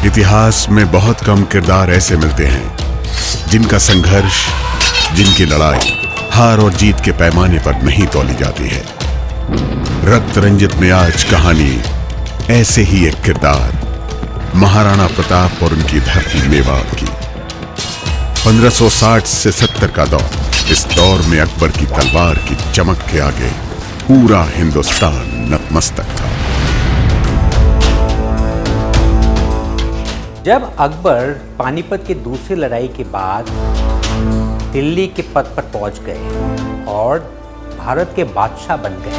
इतिहास में बहुत कम किरदार ऐसे मिलते हैं जिनका संघर्ष, जिनकी लड़ाई हार और जीत के पैमाने पर नहीं तौली जाती है। रक्त रंजित में आज कहानी ऐसे ही एक किरदार, महाराणा प्रताप और उनकी धरती मेवाड़ की। 1560 से 70 का दौर, इस दौर में अकबर की तलवार की चमक के आगे पूरा हिंदुस्तान नतमस्तक था। जब अकबर पानीपत की दूसरी लड़ाई के बाद दिल्ली के पद पर पहुंच गए और भारत के बादशाह बन गए,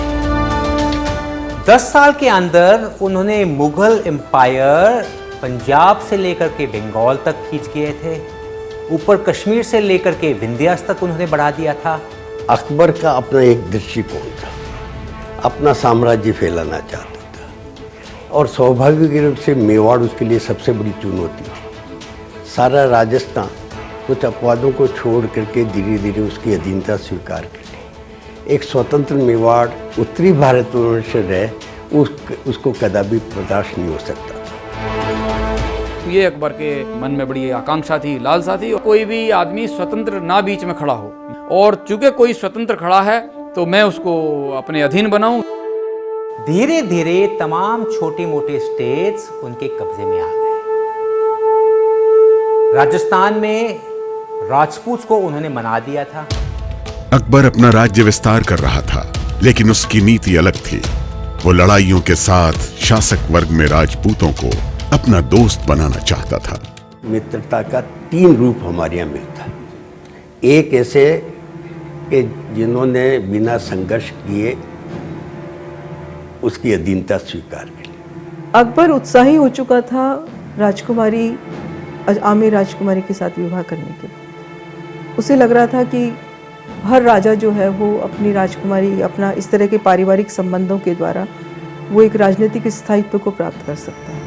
10 साल के अंदर उन्होंने मुगल एम्पायर पंजाब से लेकर के बंगाल तक खींच गए थे। ऊपर कश्मीर से लेकर के विंध्यास तक उन्होंने बढ़ा दिया था। अकबर का अपना एक दृष्टिकोण था, अपना साम्राज्य फैलाना चाहता था और सौभाग्य के रूप से मेवाड़ उसके लिए सबसे बड़ी चुनौती थी। सारा राजस्थान कुछ अपवादों को छोड़ करके धीरे धीरे उसकी अधीनता स्वीकार कर ली। एक स्वतंत्र मेवाड़ उत्तरी भारत से रहे, उसको कदापि बर्दाश्त नहीं हो सकता। ये अकबर के मन में बड़ी आकांक्षा थी, लालसा थी, कोई भी आदमी स्वतंत्र ना बीच में खड़ा हो, और चूंकि कोई स्वतंत्र खड़ा है तो मैं उसको अपने अधीन बनाऊं। धीरे धीरे तमाम छोटे मोटे स्टेट्स उनके कब्जे में आ गए। राजस्थान में राजपूत को उन्होंने मना दिया था। अकबर अपना राज्य विस्तार कर रहा था, लेकिन उसकी नीति अलग थी। वो लड़ाइयों के साथ शासक वर्ग में राजपूतों को अपना दोस्त बनाना चाहता था। मित्रता का 3 रूप हमारे यहाँ मिलता है। एक ऐसे कि जिन्होंने बिना संघर्ष किए उसकी अधीनता स्वीकार की। अकबर उत्साही हो चुका था राजकुमारी आमिर राजकुमारी के साथ विवाह करने के। उसे लग रहा था कि हर राजा जो है वो अपनी राजकुमारी, अपना इस तरह के पारिवारिक संबंधों के द्वारा वो एक राजनीतिक स्थायित्व को प्राप्त कर सकता है।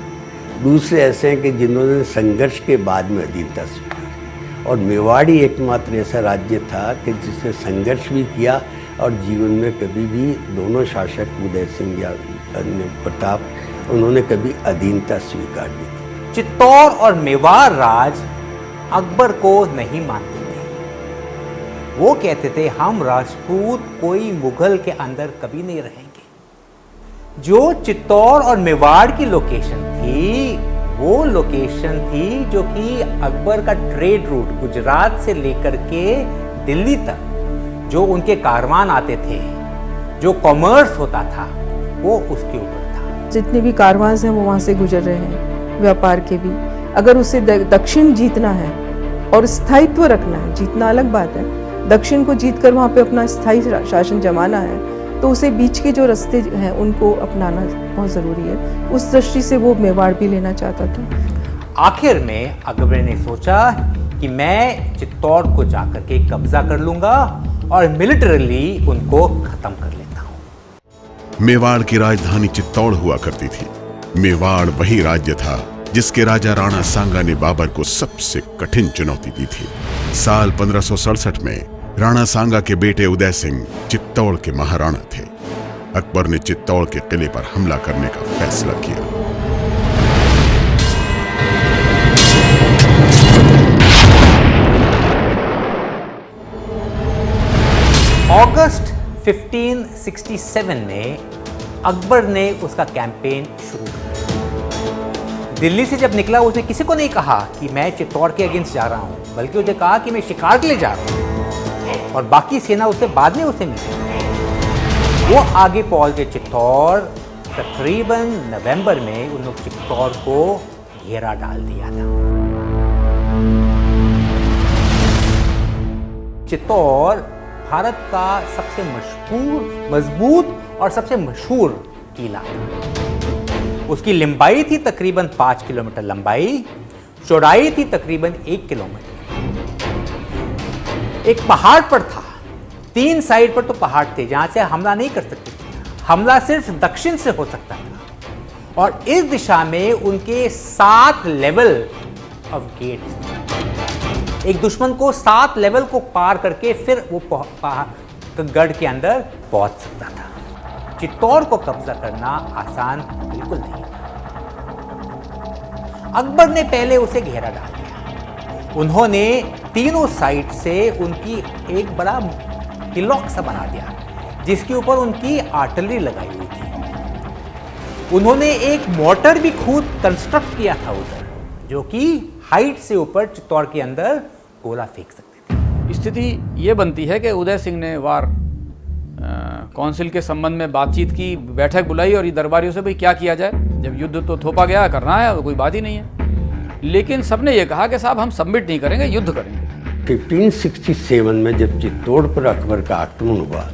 दूसरे ऐसे हैं कि जिन्होंने संघर्ष के बाद में अधीनता स्वीकारी, और मेवाड़ी एकमात्र ऐसा राज्य था कि जिसने संघर्ष भी किया और जीवन में कभी भी दोनों शासक उदय सिंह या प्रताप, उन्होंने कभी अधीनता स्वीकार नहीं की। चित्तौड़ और मेवाड़ राज अकबर को नहीं मानते थे। वो कहते थे हम राजपूत कोई मुगल के अंदर कभी नहीं रहेंगे। जो चित्तौड़ और मेवाड़ की लोकेशन थी, वो लोकेशन थी जो कि अकबर का ट्रेड रूट गुजरात से लेकर के दिल्ली तक जो उनके कारवान आते थे, जो कॉमर्स होता था, वो उसके ऊपर था। जितने भी कारवान हैं वो वहाँ से गुजर रहे हैं, व्यापार के भी। अगर उसे दक्षिण जीतना है और स्थायित्व रखना है, जीतना अलग बात है, दक्षिण को जीतकर वहाँ पे अपना स्थायी शासन जमाना है, तो उसे बीच के जो रास्ते हैं उनको अपनाना बहुत ज़रूरी है। उस दृष्टि से वो मेवाड़ भी लेना चाहता था। आखिर में अकबर ने सोचा कि मैं चित्तौड़ को जाकर के कब्जा कर लूंगा और मिलिटरली उनको खत्म कर लेता हूं। मेवाड़ की राजधानी चित्तौड़ हुआ करती थी। मेवाड़ वही राज्य था जिसके राजा राणा सांगा ने बाबर को सबसे कठिन चुनौती दी थी। साल 1567 में राणा सांगा के बेटे उदय सिंह चित्तौड़ के महाराणा थे। अकबर ने चित्तौड़ के किले पर हमला करने का फैसला किया। अगस्त 1567 में अकबर ने उसका कैंपेन शुरू किया। दिल्ली से जब निकला उसने किसी को नहीं कहा कि मैं चित्तौड़ के अगेंस्ट जा रहा हूं, बल्कि उसने कहा कि मैं शिकार के लिए जा रहा हूं, और बाकी सेना उससे बाद में उसे मिली। वो आगे पहुंच गए चित्तौड़। तकरीबन नवंबर में उन लोग चित्तौड़ को घेरा डाल दिया था। चित्तौड़ भारत का सबसे मशहूर, मजबूत और सबसे मशहूर किला था। उसकी लंबाई थी तकरीबन 5 किलोमीटर लंबाई, चौड़ाई थी तकरीबन 1 किलोमीटर। एक पहाड़ पर था, 3 साइड पर तो पहाड़ थे जहां से हमला नहीं कर सकते थे। हमला सिर्फ दक्षिण से हो सकता था, और इस दिशा में उनके 7 लेवल ऑफ गेट्स थे। एक दुश्मन को 7 लेवल को पार करके फिर वो गढ़ के अंदर पहुंच सकता था। चित्तौड़ को कब्जा करना आसान बिल्कुल नहीं था। अकबर ने पहले उसे घेरा डाल दिया। उन्होंने तीनों साइड से उनकी एक बड़ा हिलॉक सा बना दिया जिसके ऊपर उनकी आर्टिलरी लगाई हुई थी। उन्होंने एक मोर्टर भी खुद कंस्ट्रक्ट किया था उधर, जो कि हाइट से ऊपर चित्तौड़ के अंदर गोला फेंक सकते थे। स्थिति ये बनती है कि उदय सिंह ने वार काउंसिल के संबंध में बातचीत की, बैठक बुलाई और ये दरबारियों से भाई क्या किया जाए, जब युद्ध तो थोपा गया, करना है, कोई बात ही नहीं है। लेकिन सबने ये कहा कि साहब हम सबमिट नहीं करेंगे, युद्ध करेंगे। 1567 में जब चित्तौड़ पर अकबर का आक्रमण हुआ,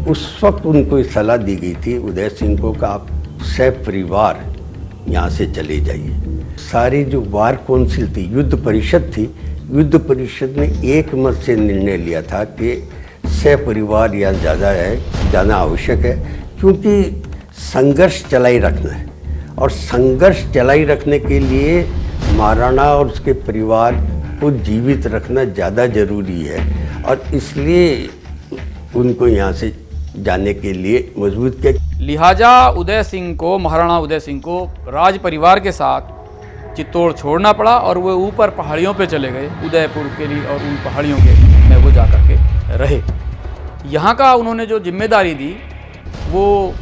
उस वक्त उनको सलाह दी गई थी उदय सिंह को कि आप सपरिवार यहाँ से चले जाइए। सारी जो वार काउंसिल थी, युद्ध परिषद थी, युद्ध परिषद ने एक मत से निर्णय लिया था कि सपरिवार यहाँ ज़्यादा है, जाना आवश्यक है, क्योंकि संघर्ष चलाई रखना है और संघर्ष चलाई रखने के लिए महाराणा और उसके परिवार को जीवित रखना ज़्यादा जरूरी है और इसलिए उनको यहाँ से जाने के लिए मजबूर किया। लिहाजा उदय सिंह को, महाराणा उदय सिंह को राज परिवार के साथ चित्तौड़ छोड़ना पड़ा और वो ऊपर पहाड़ियों पे चले गए, उदयपुर के लिए, और उन पहाड़ियों के में वो जा कर के रहे। यहाँ का उन्होंने जो जिम्मेदारी दी वो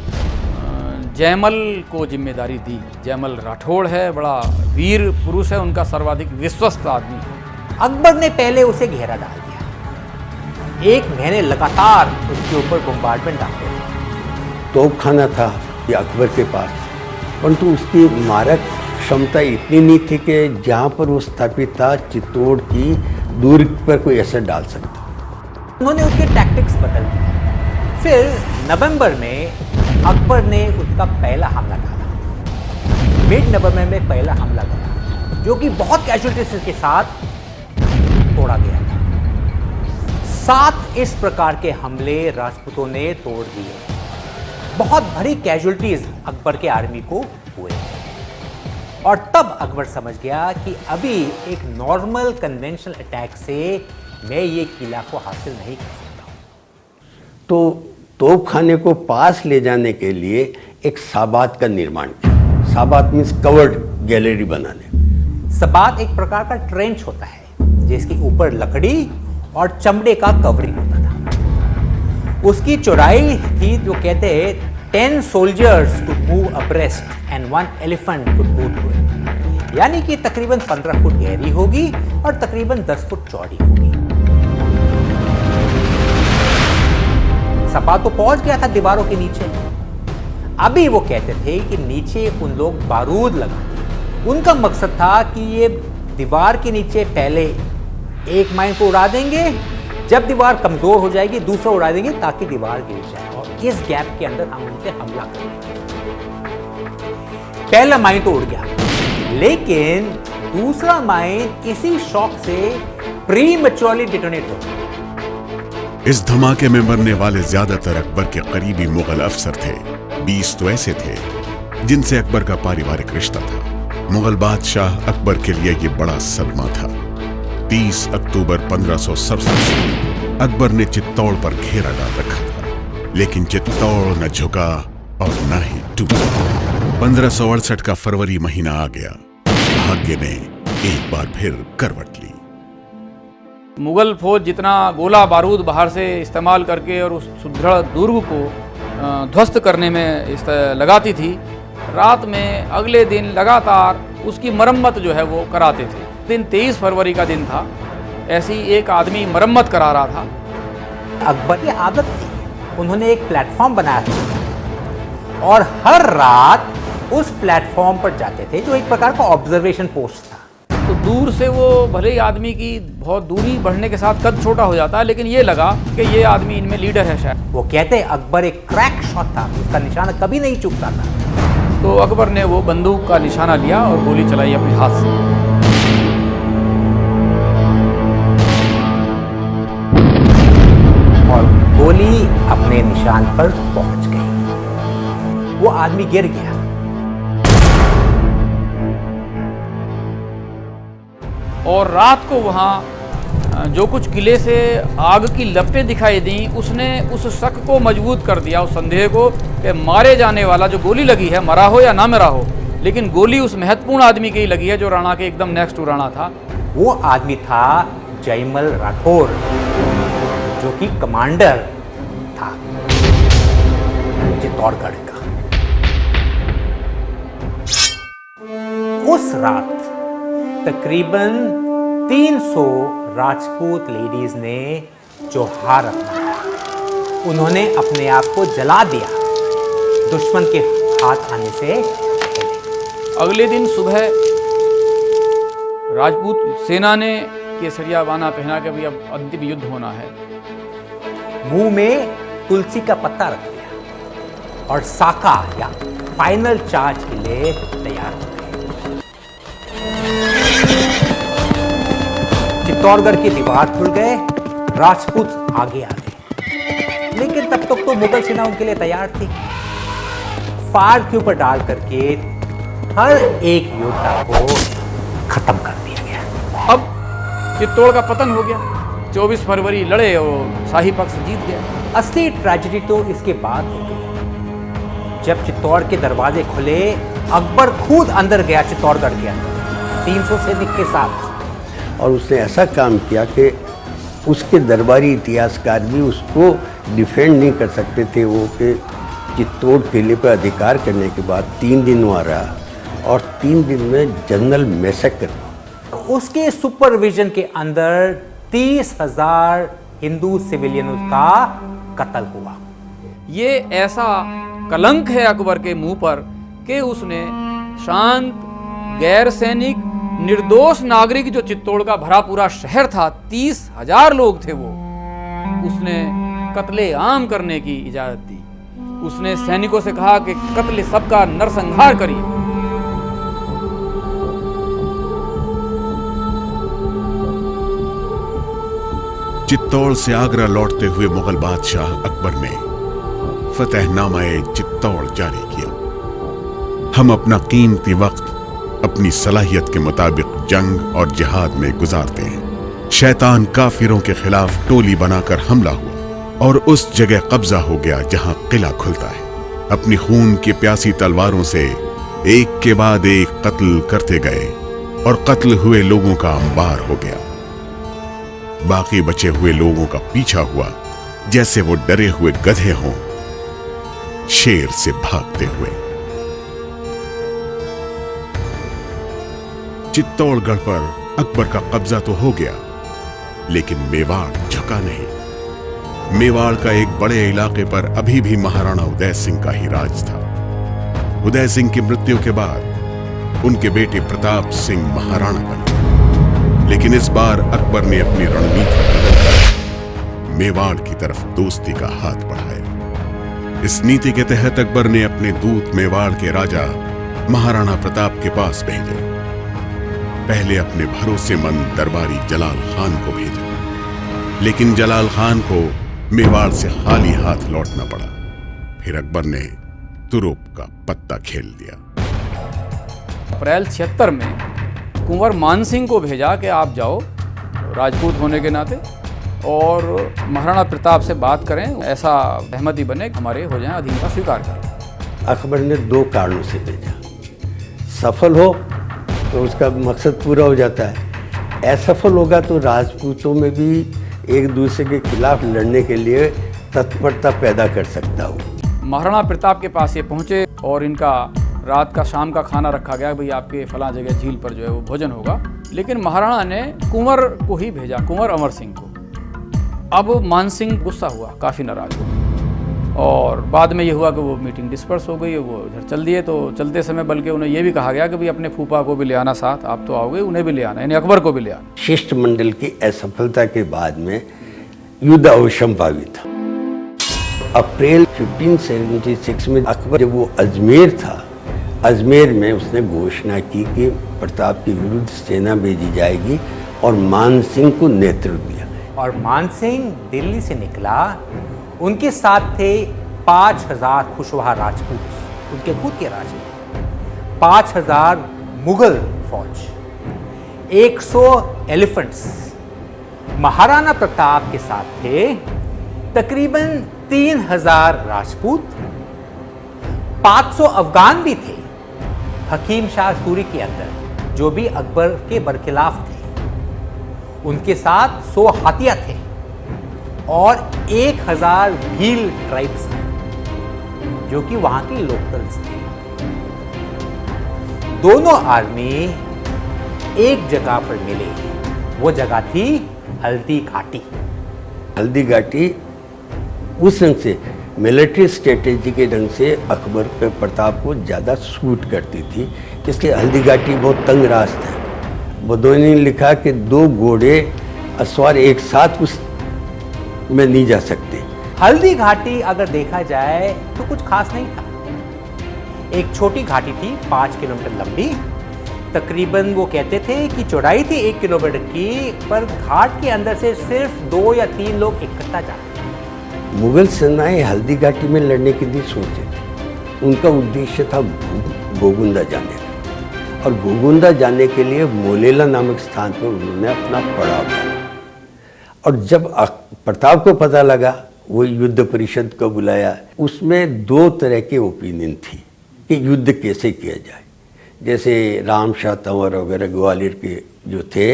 जयमल को जिम्मेदारी दी। जयमल राठौड़ है, बड़ा वीर पुरुष है, उनका सर्वाधिक विश्वस्त आदमी है। अकबर ने पहले उसे घेरा डाल दिया। 1 महीने लगातार उसके ऊपर बम्बार्डमेंट डालते रहे। तोपखाना था ये अकबर के पास, परंतु उसकी मारक क्षमता इतनी नहीं थी कि जहाँ पर वो स्थापित था चित्तौड़ की दूरी पर कोई असर डाल सकता। उन्होंने उसके टैक्टिक्स बदल दिए। फिर नवंबर में अकबर ने उसका पहला हमला डाला। मिड नवंबर में पहला हमला डाला जो कि बहुत कैजुअलिटीज के साथ तोड़ा गया था। 7 इस प्रकार के हमले राजपूतों ने तोड़ दिए। बहुत भारी कैजुअलिटीज अकबर के आर्मी को हुए और तब अकबर समझ गया कि अभी एक नॉर्मल कन्वेंशनल अटैक से मैं ये किला को हासिल नहीं कर सकता। तो तोपखाने को पास ले जाने के लिए एक साबात का निर्माण किया। साबात मीन्स कवर्ड गैलरी बनाने। साबात एक प्रकार का ट्रेंच होता है जिसके ऊपर लकड़ी और चमड़े का कवरिंग होता था। उसकी चौड़ाई थी जो कहते हैं 10 soldiers could move abreast and 1 elephant could move through it। यानी कि तकरीबन 15 फुट गहरी होगी और तकरीबन 10 फुट चौड़ी होगी। सपा तो पहुंच गया था दीवारों के नीचे। अभी वो कहते थे कि नीचे उन लोग बारूद लगाते। उनका मकसद था कि ये दीवार के नीचे पहले एक माइन को उड़ा देंगे, जब दीवार कमजोर हो जाएगी दूसरा उड़ा देंगे ताकि दीवार गिर जाए और इस गैप के अंदर हम उनसे हमला करेंगे। पहला माइन तो उड़ गया, लेकिन दूसरा माइन इसी शॉक से प्रीमैच्योरली डिटोनेट हो गया। इस धमाके में मरने वाले ज्यादातर अकबर के करीबी मुगल अफसर थे। 20 तो ऐसे थे जिनसे अकबर का पारिवारिक रिश्ता था। मुगल बादशाह अकबर के लिए यह बड़ा सदमा था। 30 अक्टूबर 1567 से अकबर ने चित्तौड़ पर घेरा डाल रखा था, लेकिन चित्तौड़ न झुका और न ही टूटा। 1568 का फरवरी महीना आ गया। भाग्य ने एक बार फिर करवट ली। मुगल फौज जितना गोला बारूद बाहर से इस्तेमाल करके और उस सुदृढ़ दुर्ग को ध्वस्त करने में लगाती थी, रात में अगले दिन लगातार उसकी मरम्मत जो है वो कराते थे। दिन 23 फरवरी का दिन था। ऐसी एक आदमी मरम्मत करा रहा था। अकबर की आदत थी, उन्होंने एक प्लेटफॉर्म बनाया था और हर रात उस प्लेटफॉर्म पर जाते थे जो एक प्रकार का ऑब्जर्वेशन पोस्ट था। तो दूर से वो भले ही आदमी की बहुत दूरी बढ़ने के साथ कद छोटा हो जाता है, लेकिन ये लगा कि ये आदमी इनमें लीडर है शायद। वो कहते अकबर एक क्रैक शॉट था, उसका निशाना कभी नहीं चूकता था। तो अकबर ने वो बंदूक का निशाना लिया और गोली चलाई अपने हाथ से। और गोली अपने निशान पर पहुंच गई। वो आदमी गिर गया। और रात को वहाँ जो कुछ किले से आग की लपटें दिखाई दी, उसने उस शक को मजबूत कर दिया, उस संदेह को कि मारे जाने वाला जो गोली लगी है, मरा हो या ना मरा हो, लेकिन गोली उस महत्वपूर्ण आदमी की ही लगी है जो राणा के एकदम नेक्स्ट टू राणा था। वो आदमी था जयमल राठौर, जो कि कमांडर था चित्तौड़गढ़ का। उस रात तकरीबन 300 राजपूत लेडीज ने जोहार अपनाया। उन्होंने अपने आप को जला दिया दुश्मन के हाथ आने से पहले। अगले दिन सुबह राजपूत सेना ने केसरिया बाना पहना के भी अब अंतिम युद्ध होना है। मुंह में तुलसी का पत्ता रख दिया और साका या फाइनल चार्ज के लिए तैयार हो गए। चित्तौड़गढ़ की दीवार खुल गए, राजपूत आगे आ गए, लेकिन तब तक तो मुगल सेना उनके लिए तैयार थी। फाड़ के ऊपर डाल करके हर एक योद्धा को खत्म कर दिया गया। अब चित्तौड़ का पतन हो गया। 24 फरवरी लड़े और शाही पक्ष जीत गया। असली ट्रेजेडी तो इसके बाद हो गई जब चित्तौड़ के दरवाजे खुले। अकबर खुद अंदर गया चित्तौड़गढ़ के अंदर 300 सैनिक के साथ, और उसने ऐसा काम किया कि उसके दरबारी इतिहासकार भी उसको डिफेंड नहीं कर सकते थे। वो कि चित्तौड़ किले पर अधिकार करने के बाद 3 दिन वहाँ रहा और 3 दिन में जनरल मैसेकर, उसके सुपरविजन के अंदर 30,000 हिंदू सिविलियनों का कत्ल हुआ। ये ऐसा कलंक है अकबर के मुंह पर कि उसने शांत, गैर सैनिक, निर्दोष नागरिक, जो चित्तौड़ का भरा पूरा शहर था, 30,000 लोग थे वो, उसने कत्ले आम करने की इजाजत दी। उसने सैनिकों से कहा कि कत्ल सबका नरसंहार करिए। चित्तौड़ से आगरा लौटते हुए मुगल बादशाह अकबर ने फतहनामाए चित्तौड़ जारी किया। हम अपना कीमती वक्त अपनी सलाहियत के मुताबिक जंग और जिहाद में गुजारते हैं। शैतान काफिरों के खिलाफ टोली बनाकर हमला हुआ और उस जगह कब्जा हो गया जहां किला खुलता है। अपनी खून की प्यासी तलवारों से एक के बाद एक कत्ल करते गए और कत्ल हुए लोगों का अंबार हो गया। बाकी बचे हुए लोगों का पीछा हुआ जैसे वो डरे हुए गधे हों शेर से भागते हुए। चित्तौड़गढ़ पर अकबर का कब्जा तो हो गया, लेकिन मेवाड़ झुका नहीं। मेवाड़ का एक बड़े इलाके पर अभी भी महाराणा उदय सिंह का ही राज था। उदय सिंह की मृत्यु के बाद उनके बेटे प्रताप सिंह महाराणा बने, लेकिन इस बार अकबर ने अपनी रणनीति बदलकर मेवाड़ की तरफ दोस्ती का हाथ बढ़ाया। इस नीति के तहत अकबर ने अपने दूत मेवाड़ के राजा महाराणा प्रताप के पास भेजे। पहले अपने भरोसेमंद दरबारी जलाल खान को भेजा, लेकिन जलाल खान को मेवाड़ से खाली हाथ लौटना पड़ा। फिर अकबर ने तुरुप का पत्ता खेल दिया। अप्रैल 76 में कुंवर मानसिंह को भेजा कि आप जाओ राजपूत होने के नाते और महाराणा प्रताप से बात करें, ऐसा सहमति बने, हमारे हो जाए, अधीन का स्वीकार करें। अकबर ने 2 कारणों से भेजा। सफल हो तो उसका मकसद पूरा हो जाता है, असफल होगा तो राजपूतों में भी एक दूसरे के खिलाफ लड़ने के लिए तत्परता पैदा कर सकता हूँ। महाराणा प्रताप के पास ये पहुँचे और इनका रात का शाम का खाना रखा गया, भाई आपके फला जगह झील पर जो है वो भोजन होगा। लेकिन महाराणा ने कुंवर को ही भेजा, कुंवर अमर सिंह को। अब मानसिंह गुस्सा हुआ, काफ़ी नाराज हुआ और बाद में ये हुआ कि वो मीटिंग डिस्पर्स हो गई, वो इधर चल दिए। तो चलते समय बल्कि उन्हें ये भी कहा गया कि भाई अपने फूफा को भी ले आना साथ, आप तो आओगे, उन्हें भी ले आना, यानी अकबर को भी ले आना। शिष्टमंडल की असफलता के बाद में युद्ध अवश्यंभावी था। अप्रैल 1576 में अकबर जब वो अजमेर था, अजमेर में उसने घोषणा की कि प्रताप के विरुद्ध सेना भेजी जाएगी और मानसिंह को नेतृत्व दिया। और मानसिंह दिल्ली से निकला, उनके साथ थे 5,000 खुशवाहा राजपूत, उनके खुद के राजपूत, 5,000 मुगल फौज, 100 एलिफेंट्स। महाराणा प्रताप के साथ थे तकरीबन 3,000 राजपूत, 500 अफगान भी थे हकीम शाह सूरी के अंदर, जो भी अकबर के बरखिलाफ थे, उनके साथ 100 हाथिया थे और 1000 भील ट्राइब्स थे जो कि वहां की लोकल्स थे। दोनों आर्मी एक जगह पर मिले, वो जगह थी हल्दी घाटी। हल्दी घाटी उस ढंग से मिलिट्री स्ट्रेटेजी के ढंग से अकबर के प्रताप को ज़्यादा सूट करती थी, इसलिए हल्दी घाटी बहुत तंग रास्ता है। बदौनी ने लिखा कि 2 घोड़े असवार एक साथ उस में नहीं जा सकते। हल्दी घाटी अगर देखा जाए तो कुछ खास नहीं था। एक छोटी घाटी थी 5 किलोमीटर लंबी, तकरीबन वो कहते थे कि चौड़ाई थी 1 किलोमीटर की, पर घाट के अंदर से सिर्फ 2 या 3 लोग इकट्ठा जाते थे। मुगल सेनाएं हल्दी घाटी में लड़ने के लिए सोचे थे। उनका उद्देश्य था गोगुंदा जाने का, और गोगुंदा जाने के लिए मोलेला नामक स्थान पर उन्होंने अपना पड़ाव डाला। और जब प्रताप को पता लगा, वो युद्ध परिषद को बुलाया। उसमें 2 तरह के ओपिनियन थी कि युद्ध कैसे किया जाए। जैसे राम शाह तंवर वगैरह ग्वालियर के जो थे,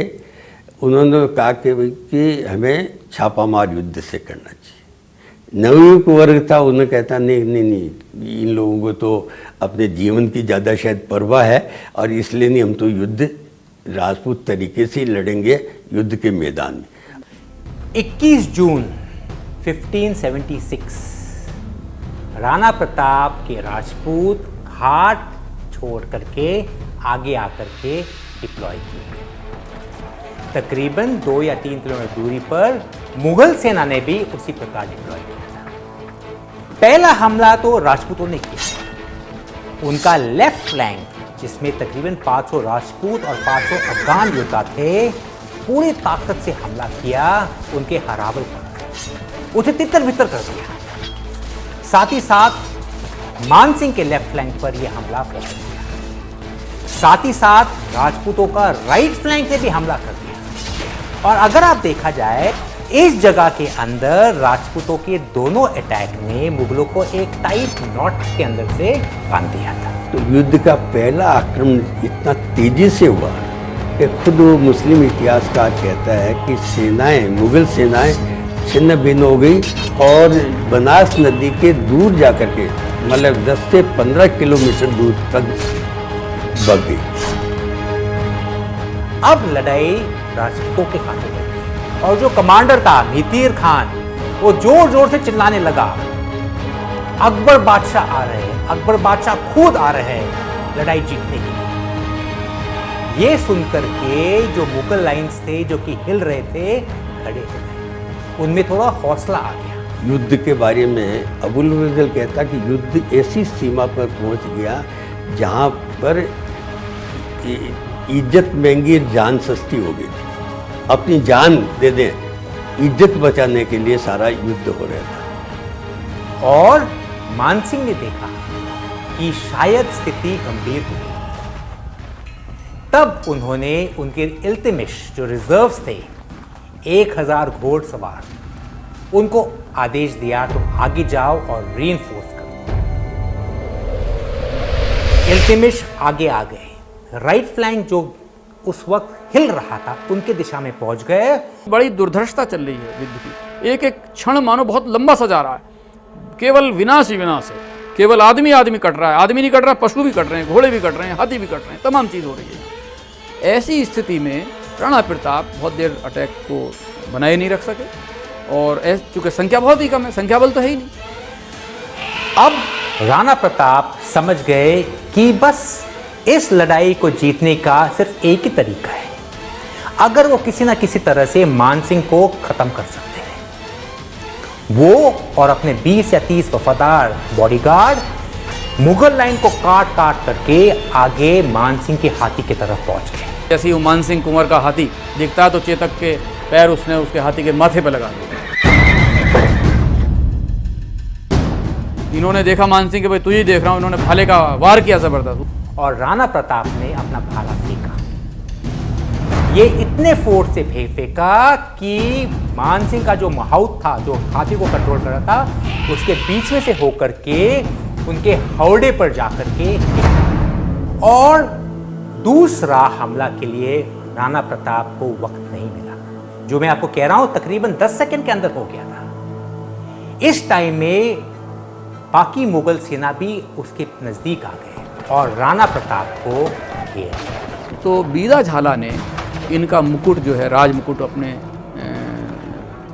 उन्होंने कहा कि हमें छापामार युद्ध से करना चाहिए। नवयुवक वर्ग था, उन्होंने कहता नहीं, इन लोगों को तो अपने जीवन की ज़्यादा शायद परवाह है, और इसलिए नहीं, हम तो युद्ध राजपूत तरीके से लड़ेंगे युद्ध के मैदान में। 21 जून 1576 राणा प्रताप के राजपूत घाट छोड़ करके आगे आकर के डिप्लॉय किए गए। तकरीबन 2 या 3 किलोमीटर दूरी पर मुगल सेना ने भी उसी प्रकार डिप्लॉय किया था। पहला हमला तो राजपूतों ने किया। उनका लेफ्ट फ्लैंक, जिसमें तकरीबन 500 राजपूत और 500 अफगान योद्धा थे, पूरी ताकत से हमला किया, उनके हरावल पर उसे तितर बितर कर दिया। साथ ही साथ मानसिंह के लेफ्ट फ्लैंक पर यह हमला कर दिया। साथ ही साथ राजपूतों का राइट फ्लैंक से भी हमला कर दिया। और अगर आप देखा जाए, इस जगह के अंदर राजपूतों के दोनों अटैक ने मुगलों को एक टाइट नॉट के अंदर से बांध दिया था। तो युद्ध का पहला आक्रमण इतना तेजी से हुआ कि खुद वो मुस्लिम इतिहासकार कहता है कि सेनाएं, मुगल सेनाएं छिन्न भिन्न हो गई और बनास नदी के दूर जाकर के, मतलब 10 से 15 किलोमीटर दूर तक भाग गई। अब लड़ाई राजपूतों के हाथों में थी, और जो कमांडर था मीतीर खान, वो जोर जोर से चिल्लाने लगा, अकबर बादशाह आ रहे हैं, अकबर बादशाह खुद आ रहे हैं लड़ाई जीतने के लिए। ये सुनकर के जो मुगल लाइन्स थे, जो कि हिल रहे थे, खड़े हो गए। उनमें थोड़ा हौसला आ गया। युद्ध के बारे में अबुल फजल कहता कि युद्ध ऐसी सीमा पर पहुंच गया जहां पर इज्जत महंगी, जान सस्ती हो गई थी। अपनी जान दे दें इज्जत बचाने के लिए सारा युद्ध हो रहा था। और मानसिंह ने देखा कि शायद स्थिति गंभीर हो गई। तब उन्होंने उनके इल्तमिश, जो रिजर्व्स थे, 1000 घोड़सवार, उनको आदेश दिया, तुम आगे जाओ और रीइंफोर्स करो। इल्तमिश आगे आ गए। राइट फ्लैंक जो उस वक्त हिल रहा था, उनके दिशा में पहुंच गए। बड़ी दुर्धर्षता चल रही है युद्ध की। एक एक क्षण मानो बहुत लंबा सा जा रहा है। केवल विनाश ही विनाश है। केवल आदमी कट रहा है। आदमी नहीं कट रहा, पशु भी कट रहे हैं, घोड़े भी कट रहे हैं, हाथी भी कट रहे हैं, तमाम चीज़ हो रही है। ऐसी स्थिति में राणा प्रताप बहुत देर अटैक को बनाए नहीं रख सके, और चूंकि संख्या बहुत ही कम है, संख्या बल तो है ही नहीं। अब राणा प्रताप समझ गए कि बस इस लड़ाई को जीतने का सिर्फ एक ही तरीका है, अगर वो किसी ना किसी तरह से मानसिंह को खत्म कर सकते हैं। वो और अपने 20 या 30 वफादार बॉडीगार्ड मुगल लाइन को काट काट करके आगे मानसिंह के हाथी की तरफ पहुंच गए। जैसे ही मानसिंह कुंवर का हाथी दिखता तो चेतक के पैर उसने उसके हाथी के माथे पर लगा दिए। इन्होंने देखा मानसिंह के भाई तुझे देख रहा हूं, इन्होंने भाले का वार किया जबरदस्त, और राणा प्रताप ने अपना भाला फेंका। ये इतने फोर्स से फेंका कि मानसिंह का जो माहौत था, जो हाथी को कंट्रोल कर रहा था, उसके बीच में से होकर के उनके हौड़े पर जाकर के और दूसरा हमला के लिए राणा प्रताप को वक्त नहीं मिला। जो मैं आपको कह रहा हूं तकरीबन 10 सेकंड के अंदर हो गया था। इस टाइम में बाकी मुगल सेना भी उसके नजदीक आ गए और राणा प्रताप को घेर लिया। तो बीदा झाला ने इनका मुकुट जो है, राज मुकुट, अपने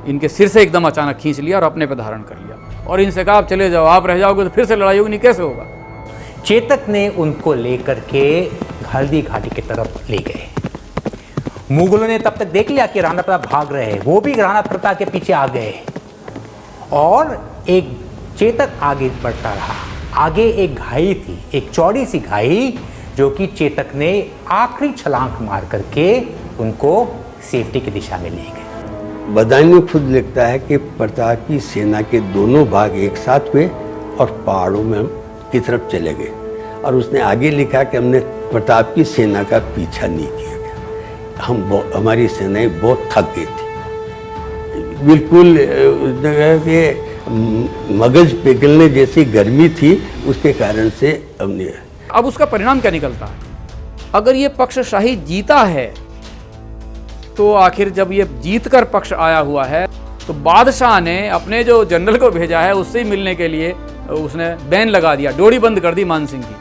इनके सिर से एकदम अचानक खींच लिया और अपने पे धारण कर लिया और इनसे कहा आप चले जाओ, आप रह जाओगे तो फिर से लड़ाई होगी, नहीं कैसे होगा। चेतक ने उनको लेकर के हल्दी घाटी की तरफ ले गए। मुगलों ने तब तक देख लिया कि राणा प्रताप भाग रहे हैं, वो भी राणा प्रताप के पीछे आ गए और एक चेतक आगे बढ़ता रहा। आगे एक घाई थी, एक चौड़ी सी घाई, जो कि चेतक ने आखिरी छलांग मार करके उनको सेफ्टी की दिशा में ले गए। बदायूं खुद लिखता है कि प्रताप की सेना के दोनों भाग एक साथ हुए और पहाड़ों में की तरफ चले गए और उसने आगे लिखा कि हमने प्रताप की सेना का पीछा नहीं किया गया, हमारी सेनाएं बहुत थक गई थी, बिल्कुल मगज पिघलने जैसी गर्मी थी, उसके कारण से हमने। अब उसका परिणाम क्या निकलता है? अगर ये पक्ष शाही जीता है तो आखिर जब ये जीतकर पक्ष आया हुआ है तो बादशाह ने अपने जो जनरल को भेजा है उससे ही मिलने के लिए उसने बैन लगा दिया, डोरी बंद कर दी मान सिंह की।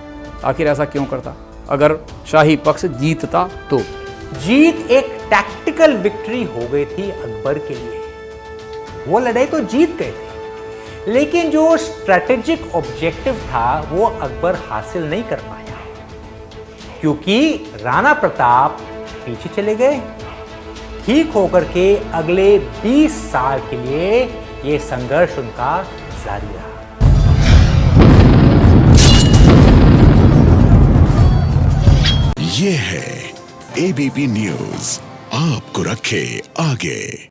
आखिर ऐसा क्यों करता? अगर शाही पक्ष जीतता तो जीत एक टैक्टिकल विक्ट्री हो गई थी अकबर के लिए। वो लड़ाई तो जीत गए थे, लेकिन जो स्ट्रेटेजिक ऑब्जेक्टिव था वो अकबर हासिल नहीं कर पाया, क्योंकि राणा प्रताप पीछे चले गए। ठीक होकर के अगले 20 साल के लिए ये संघर्ष उनका जारी रहा। ये है एबीपी न्यूज, आपको रखे आगे।